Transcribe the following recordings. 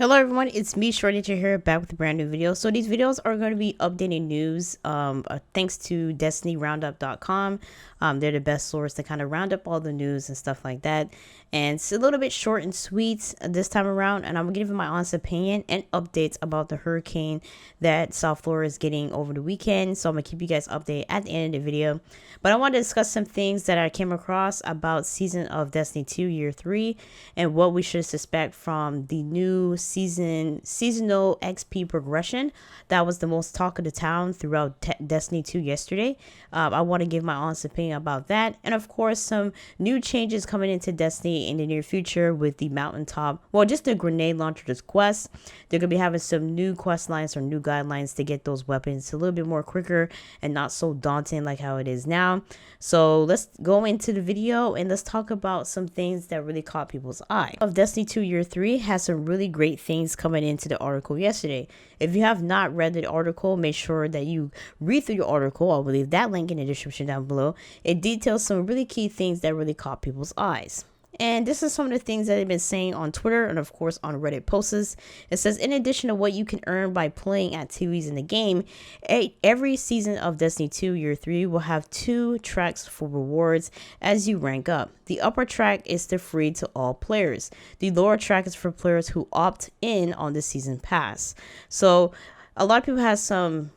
Hello everyone, it's me ShortNature here, back with a brand new video. So these videos are going to be updating news thanks to DestinyRoundup.com. They're the best source to kind of round up all the news and stuff like that. And it's a little bit short and sweet this time around, and I'm giving my honest opinion and updates about the hurricane that South Florida is getting over the weekend. So I'm going to keep you guys updated at the end of the video. But I want to discuss some things that I came across about Season of Destiny 2 Year 3 and what we should suspect from the new seasonal XP progression that was the most talk of the town throughout Destiny 2 yesterday. I want to give my honest opinion about that, and of course some new changes coming into Destiny in the near future with the mountaintop, well, just the grenade launcher's quest. They're gonna be having some new quest lines or new guidelines to get those weapons a little bit more quicker and not so daunting like how it is now. So let's go into the video and let's talk about some things that really caught people's eye. Of Destiny 2 Year 3 has some really great things coming into the article yesterday. If you have not read the article, make sure that you read through your article. I'll leave that link in the description down below. It details some really key things that really caught people's eyes. And this is some of the things that they've been saying on Twitter and of course on Reddit posts. It says, in addition to what you can earn by playing activities in the game, every season of Destiny 2 Year 3 will have 2 tracks for rewards as you rank up. The upper track is free to all players. The lower track is for players who opt in on the season pass. So a lot of people have some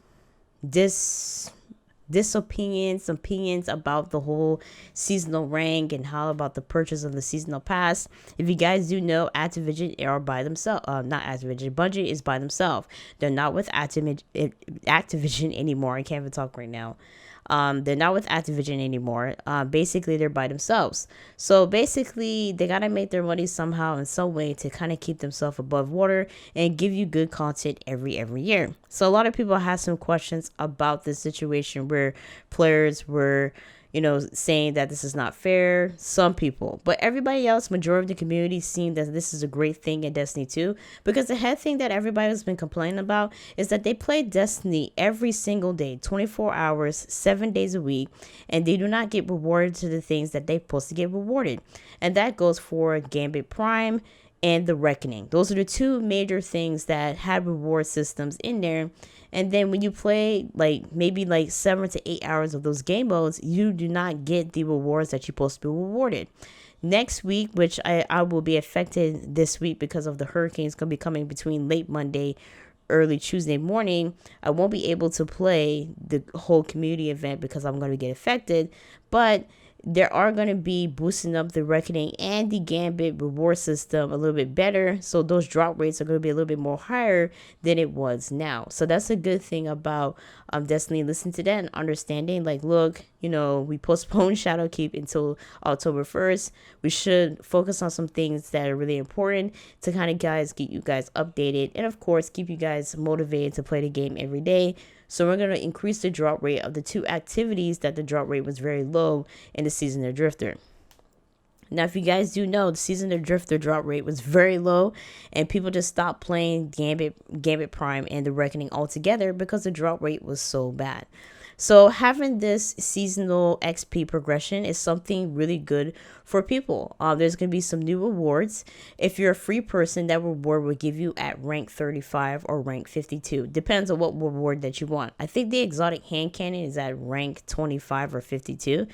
opinions about the whole seasonal rank and how about the purchase of the seasonal pass. If you guys do know, Activision are by themselves. Not Activision, Bungie is by themselves. They're not with Activision anymore. I can't even talk right now. They're not with Attribution anymore. Basically they're by themselves. So basically they gotta make their money somehow in some way to kind of keep themselves above water and give you good content every year. So a lot of people have some questions about this situation where players were, you know, saying that this is not fair. Some people, but everybody else, majority of the community, seeing that this is a great thing in Destiny 2, because the head thing that everybody has been complaining about is that they play Destiny every single day, 24 hours, 7 days a week, and they do not get rewarded to the things that they're supposed to get rewarded. And that goes for Gambit Prime and the Reckoning. Those are the 2 major things that had reward systems in there. And then when you play maybe 7 to 8 hours of those game modes, you do not get the rewards that you're supposed to be rewarded. Next week, which I will be affected this week because of the hurricanes going to be coming between late Monday, early Tuesday morning, I won't be able to play the whole community event because I'm going to get affected. But there are going to be boosting up the Reckoning and the Gambit reward system a little bit better. So those drop rates are going to be a little bit more higher than it was now. So that's a good thing about Destiny. Listen to that and understanding, like, look, you know, we postponed Shadowkeep until October 1st. We should focus on some things that are really important to kind of get you guys updated. And of course, keep you guys motivated to play the game every day. So we're going to increase the drop rate of the 2 activities that the drop rate was very low in the Season of Drifter. Now, if you guys do know, the Season of Drifter drop rate was very low, and people just stopped playing Gambit Prime and the Reckoning altogether because the drop rate was so bad. So having this seasonal XP progression is something really good for people. There's going to be some new rewards. If you're a free person, that reward will give you at rank 35 or rank 52. Depends on what reward that you want. I think the exotic hand cannon is at rank 25 or 52.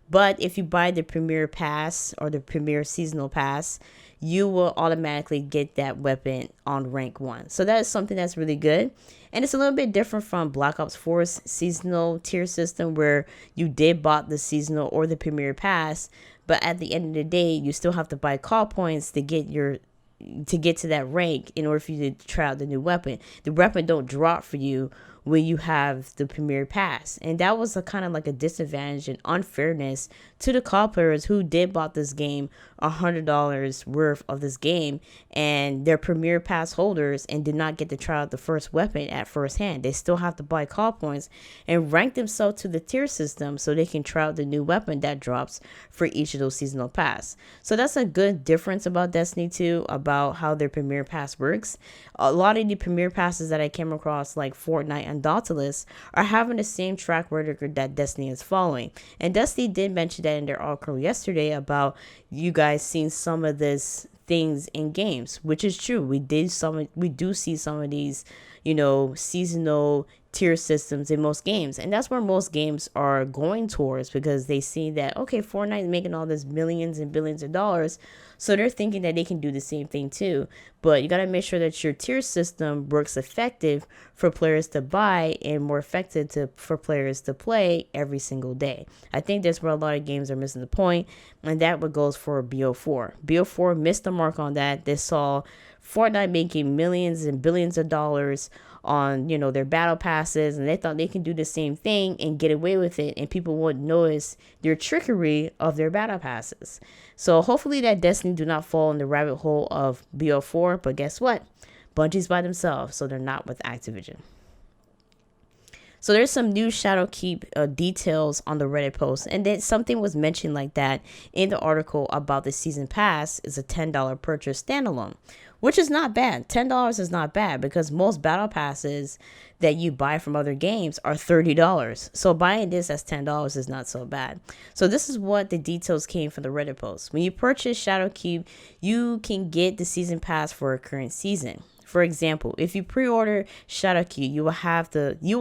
But if you buy the Premier Pass or the Premier Seasonal Pass, you will automatically get that weapon on rank 1. So that is something that's really good. And it's a little bit different from Black Ops 4's seasonal tier system where you did bought the seasonal or the Premier Pass, but at the end of the day, you still have to buy call points to get to that rank in order for you to try out the new weapon. The weapon don't drop for you when you have the Premier Pass. And that was a kind of like a disadvantage and unfairness to the COD players who did bought this game $100 worth of this game, and they're Premier Pass holders and did not get to try out the first weapon at first hand. They still have to buy COD points and rank themselves to the tier system so they can try out the new weapon that drops for each of those seasonal pass. So that's a good difference about Destiny 2, about how their Premier Pass works. A lot of the Premier Passes that I came across, like Fortnite and Dauntless, are having the same track record that Destiny is following. And Destiny did mention that in their article yesterday about you guys seeing some of this things in games, which is true. We do see some of these, seasonal tier systems in most games, and that's where most games are going towards, because they see that, okay, Fortnite is making all this millions and billions of dollars, so they're thinking that they can do the same thing too. But you got to make sure that your tier system works effective for players to buy and more effective for players to play every single day. I think that's where a lot of games are missing the point, and that what goes for BO4. BO4 missed the mark on that. They saw Fortnite making millions and billions of dollars on their battle passes, and they thought they can do the same thing and get away with it, and people wouldn't notice their trickery of their battle passes. So hopefully that Destiny do not fall in the rabbit hole of BO4, but guess what, Bungie's by themselves, so they're not with Activision. So there's some new Shadowkeep details on the Reddit post, and then something was mentioned like that in the article about the season pass is a $10 purchase standalone, which is not bad. $10 is not bad, because most battle passes that you buy from other games are $30. So buying this as $10 is not so bad. So this is what the details came from the Reddit post. When you purchase Shadowkeep, you can get the season pass for a current season. For example, if you pre-order Shadowkeep, you will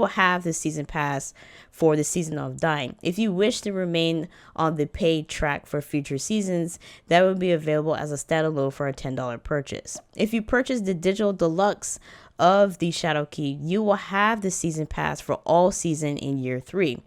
have the season pass for the Season of Dying. If you wish to remain on the paid track for future seasons, that will be available as a standalone for a $10 purchase. If you purchase the digital deluxe of the Shadowkeep, you will have the season pass for all season in year 3.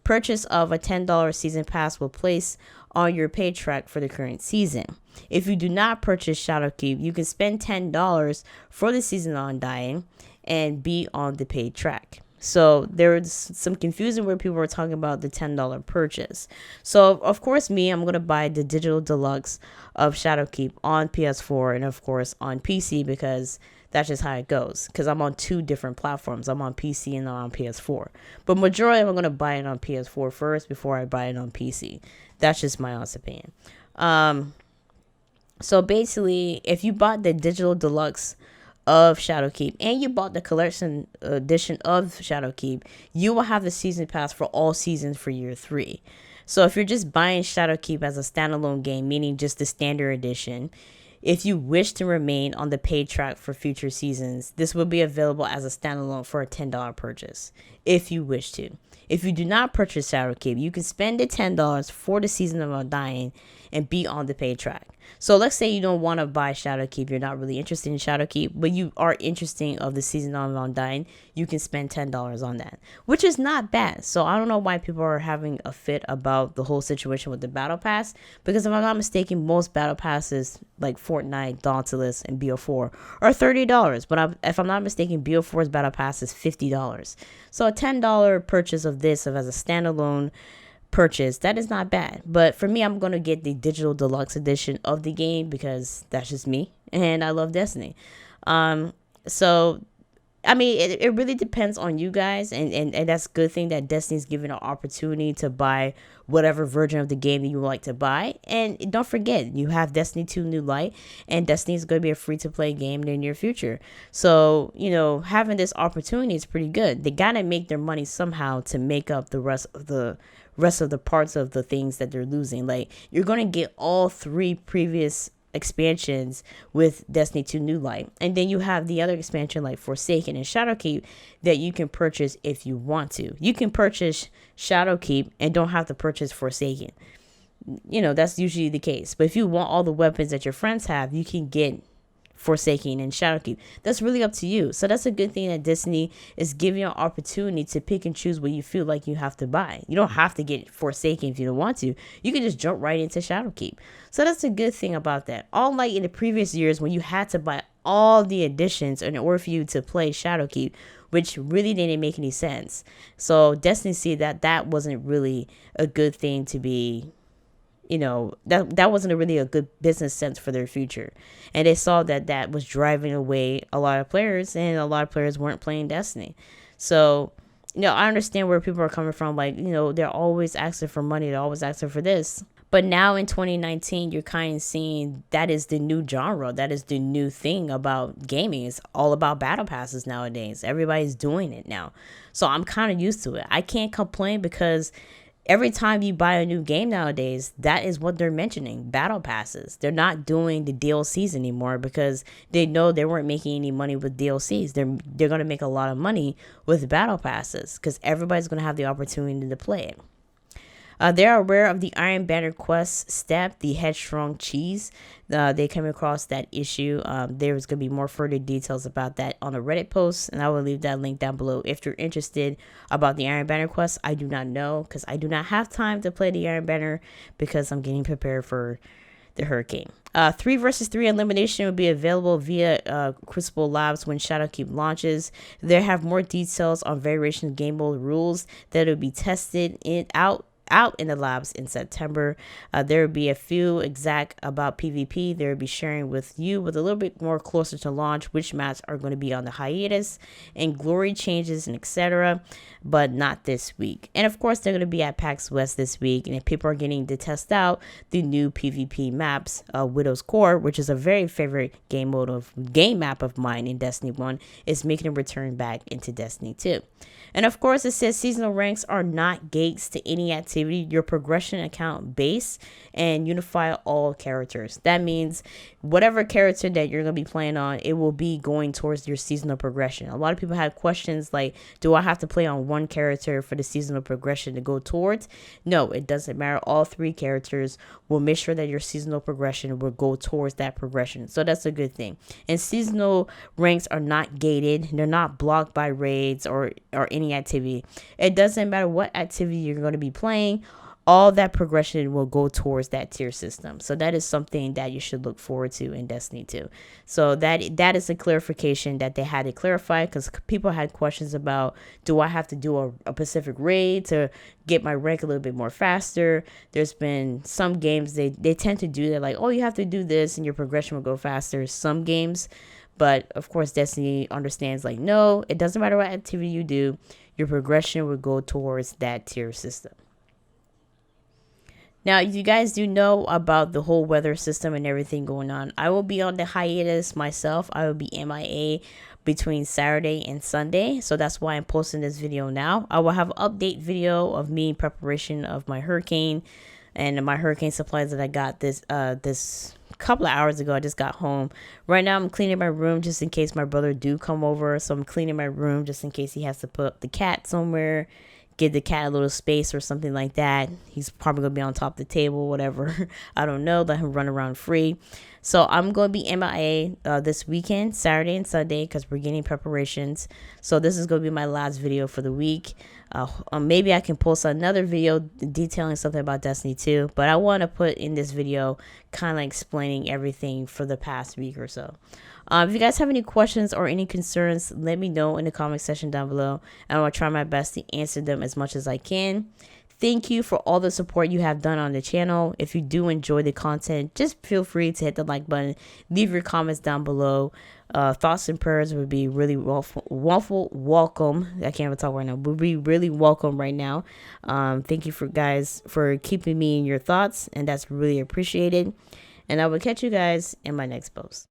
Purchase of a $10 season pass will place on your paid track for the current season. If you do not purchase Shadowkeep, you can spend $10 for the Season on Dying and be on the paid track. So there's some confusion where people were talking about the $10 purchase. So of course I'm going to buy the digital deluxe of Shadowkeep on PS4 and of course on PC, because that's just how it goes, because I'm on 2 different platforms. I'm on PC and I'm on PS4. But majority I'm going to buy it on PS4 first before I buy it on PC. That's just my honest opinion. So basically, if you bought the digital deluxe of Shadowkeep and you bought the collection edition of Shadowkeep, you will have the season pass for all seasons for year 3. So if you're just buying Shadowkeep as a standalone game, meaning just the standard edition, if you wish to remain on the paid track for future seasons, this will be available as a standalone for a $10 purchase, if you wish to. If you do not purchase Shadowkeep, you can spend the $10 for the Season of Undying and be on the paid track. So let's say you don't want to buy Shadowkeep, you're not really interested in Shadowkeep, but you are interested of the Season of Undying, you can spend $10 on that, which is not bad. So I don't know why people are having a fit about the whole situation with the Battle Pass, because if I'm not mistaken, most Battle Passes like Fortnite, Dauntless, and BO4 are $30, but if I'm not mistaken, BO4's Battle Pass is $50. So a $10 purchase of this as a standalone purchase, that is not bad. But for me, I'm going to get the digital deluxe edition of the game, because that's just me and I love Destiny. So I mean, it really depends on you guys, and that's a good thing that Destiny's giving an opportunity to buy whatever version of the game that you would like to buy. And don't forget, you have Destiny 2 New Light, and Destiny is going to be a free-to-play game in the near future. So, having this opportunity is pretty good. They got to make their money somehow to make up the rest of the parts of the things that they're losing. Like, you're going to get all 3 previous expansions with Destiny 2 New Light, and then you have the other expansion like Forsaken and Shadowkeep that you can purchase if you want to. You can purchase Shadowkeep and don't have to purchase Forsaken. That's usually the case. But if you want all the weapons that your friends have, you can get Forsaken and Shadowkeep. That's really up to you. So that's a good thing that Destiny is giving you an opportunity to pick and choose what you feel like you have to buy. You don't have to get Forsaken if you don't want to. You can just jump right into Shadowkeep. So that's a good thing about that. Unlike in the previous years when you had to buy all the additions in order for you to play Shadowkeep, which really didn't make any sense. So Destiny see that wasn't really a good thing to be, that wasn't really a good business sense for their future. And they saw that was driving away a lot of players, and a lot of players weren't playing Destiny. So, I understand where people are coming from. Like, they're always asking for money. They're always asking for this. But now in 2019, you're kind of seeing that is the new genre. That is the new thing about gaming. It's all about battle passes nowadays. Everybody's doing it now. So I'm kind of used to it. I can't complain because every time you buy a new game nowadays, that is what they're mentioning, battle passes. They're not doing the DLCs anymore because they know they weren't making any money with DLCs. They're going to make a lot of money with battle passes because everybody's going to have the opportunity to play it. They are aware of the Iron Banner quest step, the Headstrong Cheese. They came across that issue. There's going to be more further details about that on a Reddit post, and I will leave that link down below if you're interested about the Iron Banner quest. I do not know because I do not have time to play the Iron Banner because I'm getting prepared for the Hurricane. 3 versus 3 elimination will be available via Crucible Labs when Shadowkeep launches. They have more details on variation game mode rules that will be tested out in the labs in September. There will be a few exact about PvP. They will be sharing with you with a little bit more closer to launch which maps are going to be on the hiatus and glory changes and etc. But not this week. And of course, they're going to be at PAX West this week. And if people are getting to test out the new PvP maps, Widow's Core, which is a very favorite game map of mine in Destiny 1, is making a return back into Destiny 2. And of course, it says seasonal ranks are not gates to any activity. Your progression account base and unify all characters. That means whatever character that you're going to be playing on, it will be going towards your seasonal progression. A lot of people have questions like, do I have to play on one character for the seasonal progression to go towards? No, it doesn't matter. All 3 characters will make sure that your seasonal progression will go towards that progression. So that's a good thing. And seasonal ranks are not gated. They're not blocked by raids or any activity. It doesn't matter what activity you're going to be playing. All that progression will go towards that tier system. So that is something that you should look forward to in Destiny 2. So that is a clarification that they had to clarify because people had questions about, do I have to do a Pacific raid to get my rank a little bit more faster? There's been some games, they tend to do that, like, oh, you have to do this and your progression will go faster. Some games, but of course Destiny understands, like, no, it doesn't matter what activity you do, your progression will go towards that tier system. Now, you guys do know about the whole weather system and everything going on. I will be on the hiatus myself. I will be MIA between Saturday and Sunday. So that's why I'm posting this video now. I will have an update video of me in preparation of my hurricane and my hurricane supplies that I got this couple of hours ago. I just got home. Right now I'm cleaning my room just in case my brother do come over. So I'm cleaning my room just in case he has to put the cat somewhere, give the cat a little space or something like that. He's probably gonna be on top of the table, whatever. I don't know. Let him run around free. So I'm going to be MIA this weekend, Saturday and Sunday, because we're getting preparations. So this is going to be my last video for the week. Maybe I can post another video detailing something about Destiny 2. But I want to put in this video kind of explaining everything for the past week or so. If you guys have any questions or any concerns, let me know in the comment section down below. And I will try my best to answer them as much as I can. Thank you for all the support you have done on the channel. If you do enjoy the content, just feel free to hit the like button. Leave your comments down below. Thoughts and prayers would be really welcome. I can't even talk right now. Would be really welcome right now. Thank you guys for keeping me in your thoughts, and that's really appreciated. And I will catch you guys in my next post.